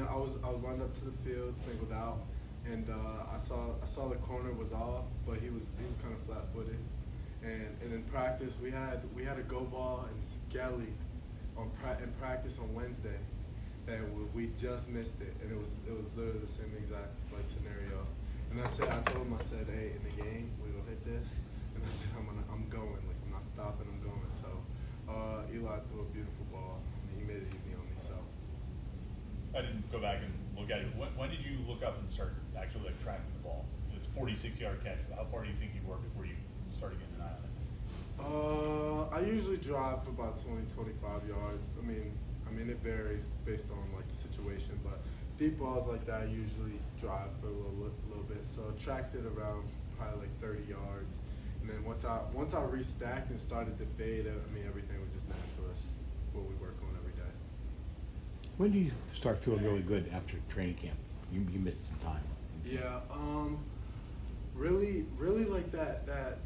I was lined up to the field, singled out, and I saw the corner was off, but he was kind of flat-footed. And in practice we had a go ball and Skelly in practice on Wednesday that we just missed it, and it was literally the same exact scenario. And I told him, I said, hey, in the game we gonna hit this, and I said I'm going, like I'm not stopping, I'm going. So Eli threw a beautiful ball. I mean, he made it easy on me. So I didn't go back and look at it. When did you look up and start actually like tracking the ball? It's a 46-yard catch. How far do you think you were before you started getting an eye on it? I usually drive for about 20-25 yards. I mean it varies based on like the situation, but deep balls like that I usually drive for a little bit. So I tracked it around probably like 30 yards, and then once I restacked and started to fade, I mean everything was just natural. That's what we work on every day. When do you start feeling really good after training camp? You missed some time. Yeah, really like that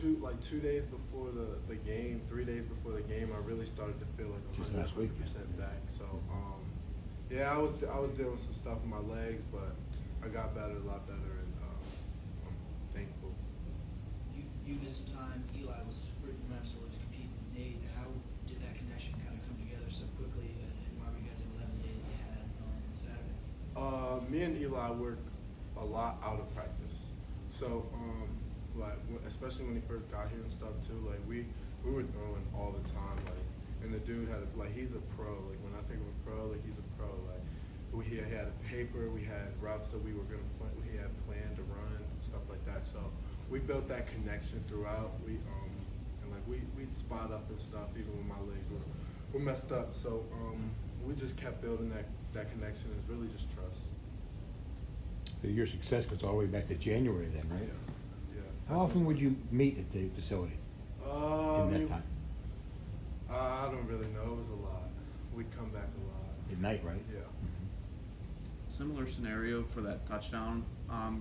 2 days before the game, 3 days before the game, I really started to feel like 100% back. So yeah, I was dealing with some stuff with my legs, but I got better, a lot better, and I'm thankful. You missed some time. Eli was pretty much so was competing with Nate. How did that connection kind of come together so quickly, and why were you guys able to have the day that you had on Saturday? Me and Eli work a lot out of practice. So like especially when he first got here and stuff too, like we were throwing all the time, like, and the dude had he's a pro. Like when I think of a pro, like he's a pro. Like he had a paper, we had routes that we were gonna play, he had planned to run, stuff like that. So we built that connection throughout. We'd spot up and stuff even when my legs were messed up. So we just kept building that connection. It's really just trust. Your success goes all the way back to January then, right? Yeah. How often would you meet at the facility in that time? I don't really know. It was a lot. We'd come back a lot. At night, right? Yeah. Similar scenario for that touchdown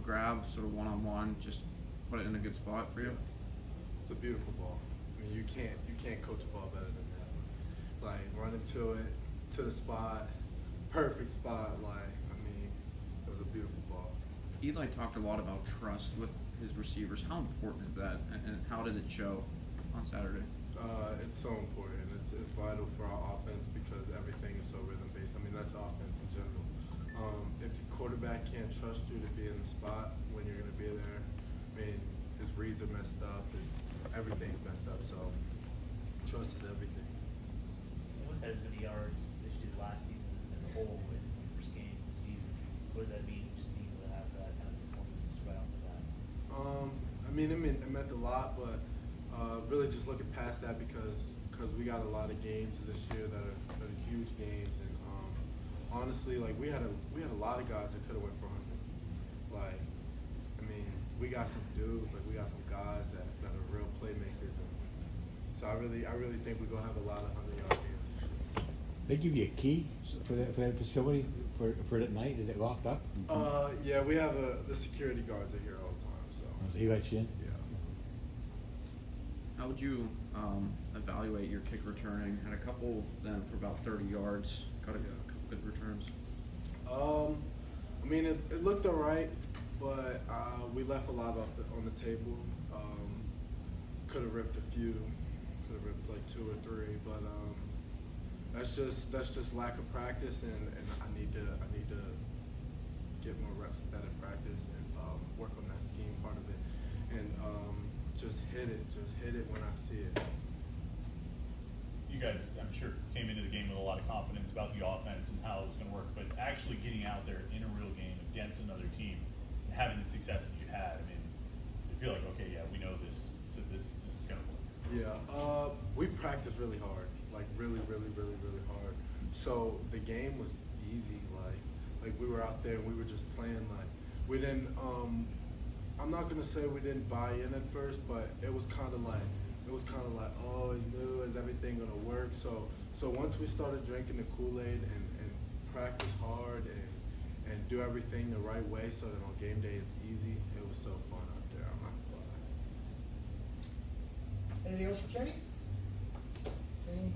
grab, sort of one-on-one, just put it in a good spot for you. It's a beautiful ball. I mean, you can't coach a ball better than that. Like running to it, to the spot, perfect spot. Like I mean, it was a beautiful ball. Eli talked a lot about trust with his receivers. How important is that, and how did it show on Saturday? It's so important. It's vital for our offense because everything is so rhythm-based. I mean, that's offense in general. If the quarterback can't trust you to be in the spot when you're going to be there, I mean, his reads are messed up, everything's messed up, so trust is everything. You almost had as many yards as you did last season as a whole in the first game of the season. What does that mean, just being able to have that kind of performance right off the bat? I mean, it meant a lot, but really just looking past that because we got a lot of games this year that are huge games, and honestly, like we had a lot of guys that could have went for 100. Like, I mean, we got some dudes, like we got some guys that are real playmakers, and so I really think we're gonna have a lot of 100-yard games. They give you a key for that facility for that night. Is it locked up? Yeah, we have the security guards are here all the time. So he lets you in. Yeah. How would you evaluate your kick returning? Had a couple then for about 30 yards. Got a couple good returns. I mean, it looked all right, but we left a lot on the table. Could have ripped a few, could have ripped like 2 or 3, but that's just lack of practice, and I need to get more reps at that in practice and work on that scheme part of it, and just hit it when I see it. You guys, I'm sure, came into the game with a lot of confidence about the offense and how it was going to work, but actually getting out there in a real game against another team and having the success that you had, I mean, you feel like, okay, yeah, we know this, so this is going to work. Yeah, we practiced really hard, like really hard. So the game was easy, like we were out there and we were just playing, like we didn't. I'm not gonna say we didn't buy in at first, but it was kind of like, oh, it's new, is everything gonna work? So once we started drinking the Kool-Aid and practice hard and do everything the right way, so that on game day it's easy, it was so fun out there. I'm not gonna lie. Anything else for Kenny? Kenny?